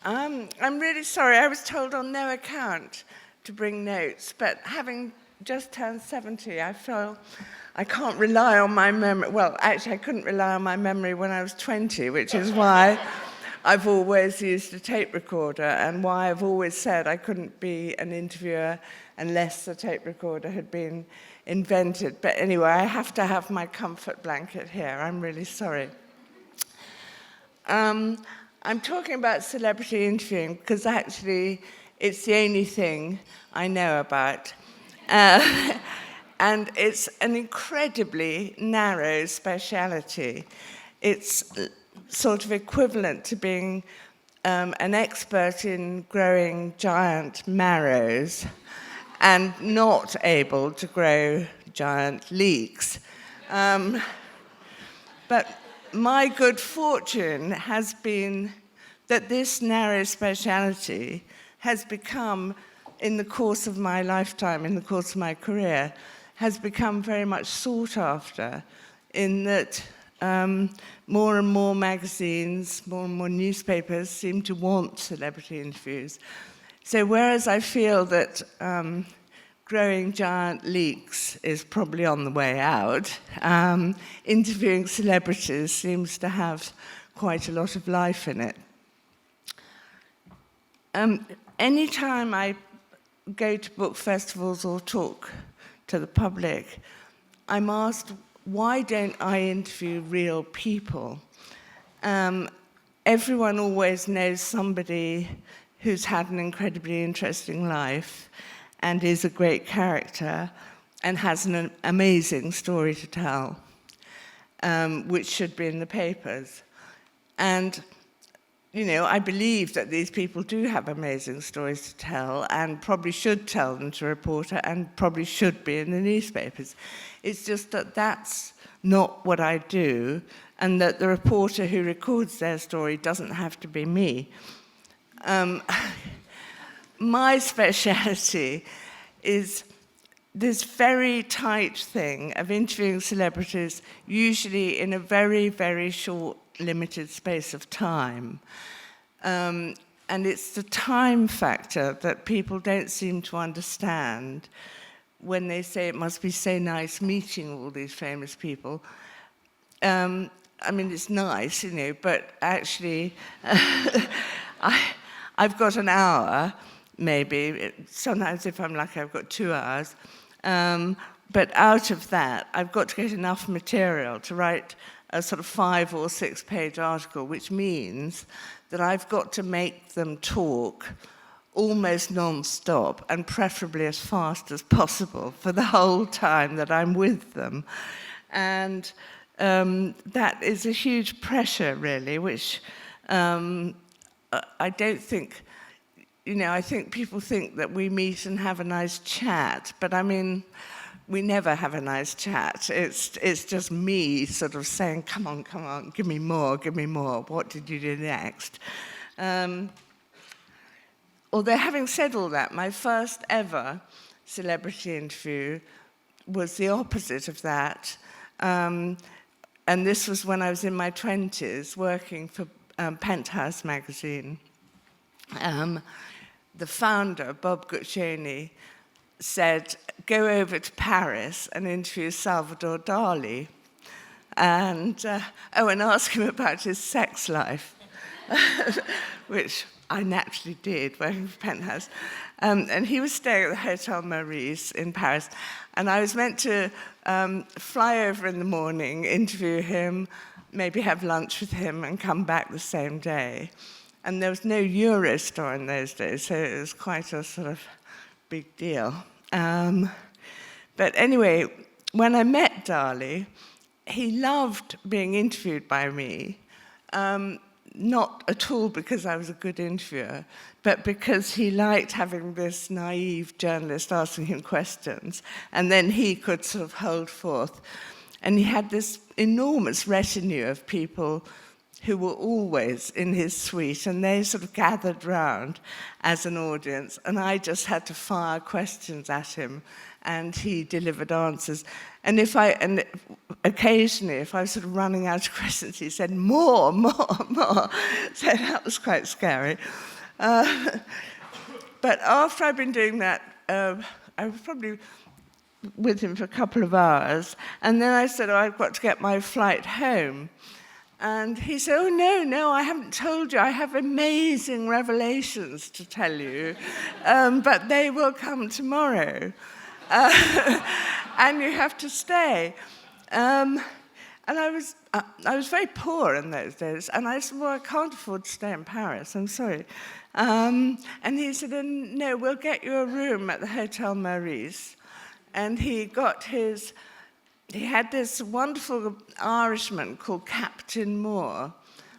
I'm really sorry. I was told on no account to bring notes, but having just turned 70, I feel I can't rely on my memory. Well, actually, I couldn't rely on my memory when I was 20, which is why I've always used a tape recorder and why I've always said I couldn't be an interviewer unless the tape recorder had been invented. But anyway, I have to have my comfort blanket here. I'm really sorry. I'm talking about celebrity interviewing because actually it's the only thing I know about. And it's an incredibly narrow speciality. It's sort of equivalent to being an expert in growing giant marrows and not able to grow giant leeks. But my good fortune has been that this narrow speciality has become, in the course of my lifetime, in the course of my career, has become very much sought after, in that more and more magazines, more and more newspapers seem to want celebrity interviews. So whereas I feel that growing giant leeks is probably on the way out, interviewing celebrities seems to have quite a lot of life in it. Anytime I go to book festivals or talk to the public, I'm asked, why don't I interview real people? Everyone always knows somebody who's had an incredibly interesting life and is a great character and has an amazing story to tell, which should be in the papers. And, you know, I believe that these people do have amazing stories to tell and probably should tell them to a reporter and probably should be in the newspapers. It's just that that's not what I do, and that the reporter who records their story doesn't have to be me. My speciality is this very tight thing of interviewing celebrities, usually in a very, very short, limited space of time. And it's the time factor that people don't seem to understand when they say it must be so nice meeting all these famous people. I mean, it's nice, you know, but actually, I've got an hour, maybe. Sometimes, if I'm lucky, I've got 2 hours. But out of that, I've got to get enough material to write a sort of 5 or 6 page article, which means that I've got to make them talk almost non-stop and preferably as fast as possible for the whole time that I'm with them. And that is a huge pressure, really, which I don't think, you know, I think people think that we meet and have a nice chat, but I mean, we never have a nice chat. It's just me sort of saying, come on, give me more, what did you do next? Although having said all that, my first ever celebrity interview was the opposite of that. And this was when I was in my 20s, working for Penthouse magazine. The founder, Bob Guccione, said, go over to Paris and interview Salvador Dali, and ask him about his sex life, which I naturally did, working for Penthouse. And he was staying at the Hotel Maurice in Paris, and I was meant to fly over in the morning, interview him, maybe have lunch with him, and come back the same day. And there was no Eurostar in those days, so it was quite a sort of big deal. But anyway, when I met Dali, he loved being interviewed by me, not at all because I was a good interviewer, but because he liked having this naive journalist asking him questions, and then he could sort of hold forth. And he had this enormous retinue of people who were always in his suite, and they sort of gathered round as an audience, and I just had to fire questions at him, and he delivered answers. And occasionally, if I was sort of running out of questions, he said, more. So that was quite scary. But after I'd been doing that, I was probably with him for a couple of hours, and then I said, I've got to get my flight home. And he said, oh, no, I haven't told you. I have amazing revelations to tell you, but they will come tomorrow. And you have to stay. And I was very poor in those days, and I said, well, I can't afford to stay in Paris, I'm sorry. And he said, no, we'll get you a room at the Hotel Maurice. And he had this wonderful Irishman called Captain Moore.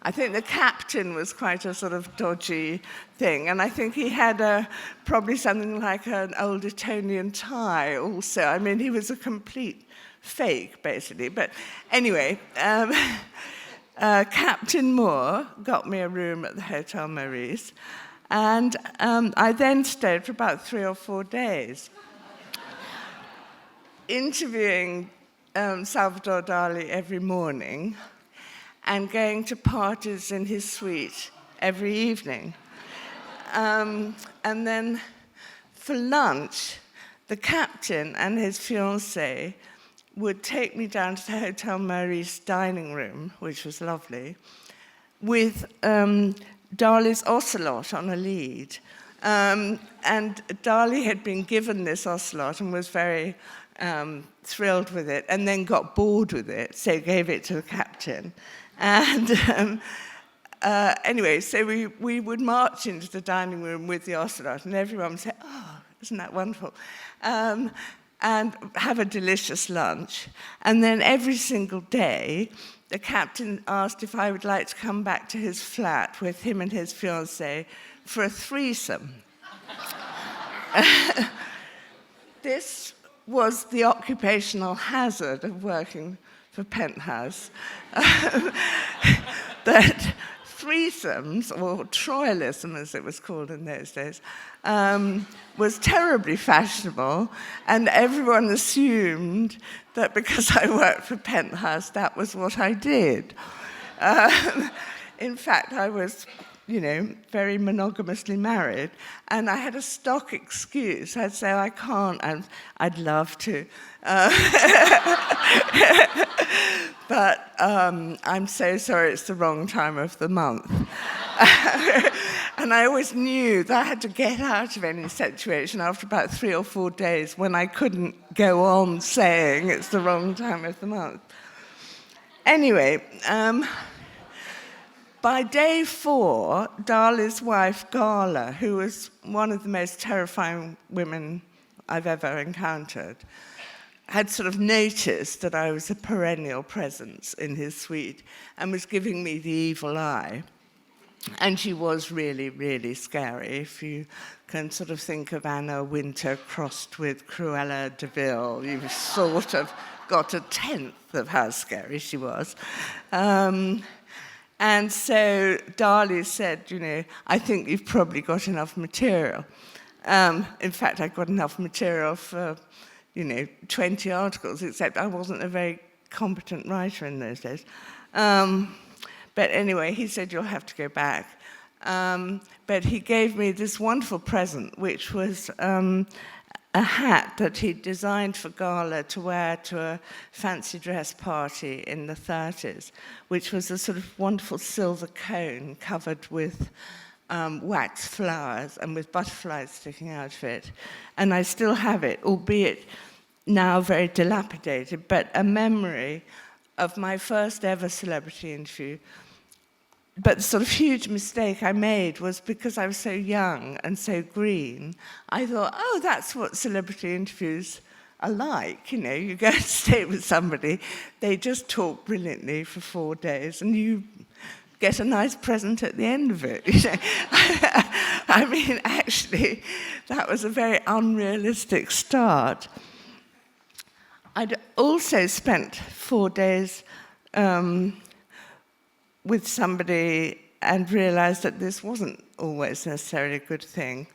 I think the captain was quite a sort of dodgy thing, and I think he had probably something like an old Etonian tie also. I mean, he was a complete fake, basically. But anyway, Captain Moore got me a room at the Hotel Maurice, and I then stayed for about 3 or 4 days, interviewing Salvador Dali every morning and going to parties in his suite every evening. And then for lunch, the captain and his fiancée would take me down to the Hotel Maurice dining room, which was lovely, with Dali's ocelot on a lead. And Dali had been given this ocelot and was very thrilled with it, and then got bored with it, so gave it to the captain. And anyway, so we would march into the dining room with the ocelot, and everyone would say, oh, isn't that wonderful? And have a delicious lunch. And then every single day, the captain asked if I would like to come back to his flat with him and his fiancée for a threesome. This was the occupational hazard of working for Penthouse. That threesomes, or troyalism as it was called in those days, was terribly fashionable, and everyone assumed that because I worked for Penthouse, that was what I did. In fact, I was, very monogamously married, and I had a stock excuse. I'd say, I can't, and I'd love to. But I'm so sorry, it's the wrong time of the month. And I always knew that I had to get out of any situation after about 3 or 4 days when I couldn't go on saying it's the wrong time of the month. Anyway, by day 4, Dali's wife, Gala, who was one of the most terrifying women I've ever encountered, had sort of noticed that I was a perennial presence in his suite and was giving me the evil eye. And she was really, really scary, if you can sort of think of Anna Wintour crossed with Cruella de Vil. You've sort of got a tenth of how scary she was. And so Dali said, I think you've probably got enough material. In fact, I got enough material for 20 articles, except I wasn't a very competent writer in those days. But anyway, he said, you'll have to go back. But he gave me this wonderful present, which was a hat that he'd designed for Gala to wear to a fancy dress party in the 30s, which was a sort of wonderful silver cone covered with wax flowers and with butterflies sticking out of it. And I still have it, albeit now very dilapidated, but a memory of my first ever celebrity interview. But the sort of huge mistake I made was because I was so young and so green, I thought, oh, that's what celebrity interviews are like. You go and stay with somebody, they just talk brilliantly for 4 days, and you get a nice present at the end of it. I mean, actually, that was a very unrealistic start. I'd also spent 4 days with somebody and realized that this wasn't always necessarily a good thing.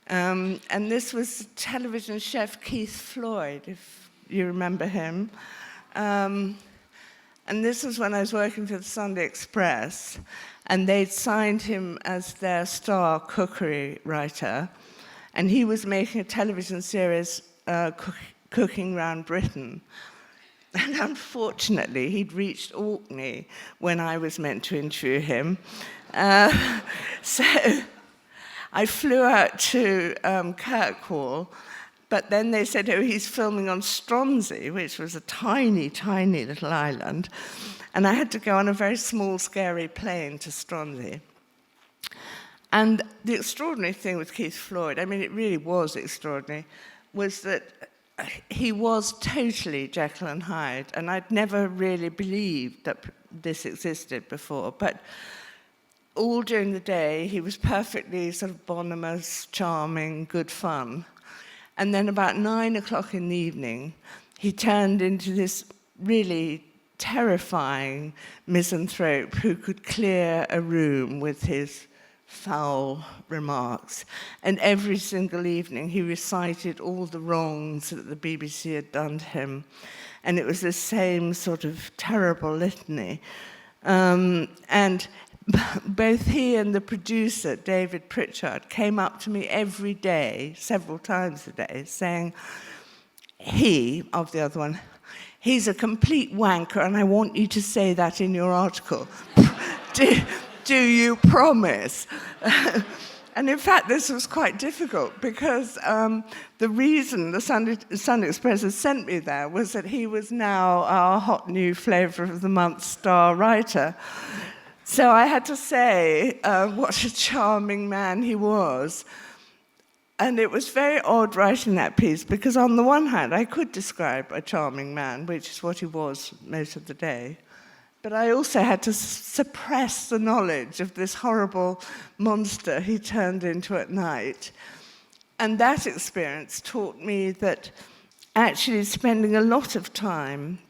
And this was television chef Keith Floyd, if you remember him. And this was when I was working for the Sunday Express, and they'd signed him as their star cookery writer, and he was making a television series cooking around Britain. And unfortunately, he'd reached Orkney when I was meant to interview him. So I flew out to Kirkwall, but then they said, oh, he's filming on Stronsay, which was a tiny, tiny little island. And I had to go on a very small, scary plane to Stronsay. And the extraordinary thing with Keith Floyd, I mean, it really was extraordinary, was that he was totally Jekyll and Hyde, and I'd never really believed that this existed before. But all during the day, he was perfectly sort of bonhomous, charming, good fun. And then about 9 o'clock in the evening, he turned into this really terrifying misanthrope who could clear a room with his foul remarks. And every single evening he recited all the wrongs that the BBC had done to him. And it was the same sort of terrible litany. And both he and the producer, David Pritchard, came up to me every day, several times a day, saying, he, of the other one, he's a complete wanker, and I want you to say that in your article. Do you promise? And in fact, this was quite difficult because the reason the Sunday Express had sent me there was that he was now our hot new flavour of the month star writer. So I had to say what a charming man he was. And it was very odd writing that piece because on the one hand, I could describe a charming man, which is what he was most of the day. But I also had to suppress the knowledge of this horrible monster he turned into at night. And that experience taught me that actually spending a lot of time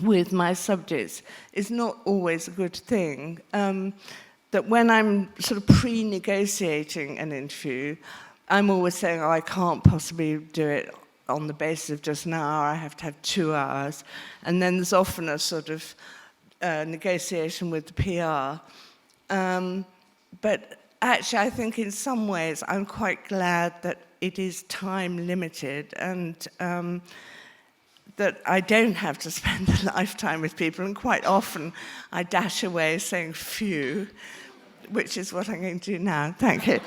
with my subjects is not always a good thing. That when I'm sort of pre-negotiating an interview, I'm always saying, oh, I can't possibly do it on the basis of just an hour, I have to have 2 hours. And then there's often a sort of negotiation with the PR. But actually, I think in some ways, I'm quite glad that it is time limited and that I don't have to spend a lifetime with people. And quite often, I dash away saying phew, which is what I'm going to do now. Thank you.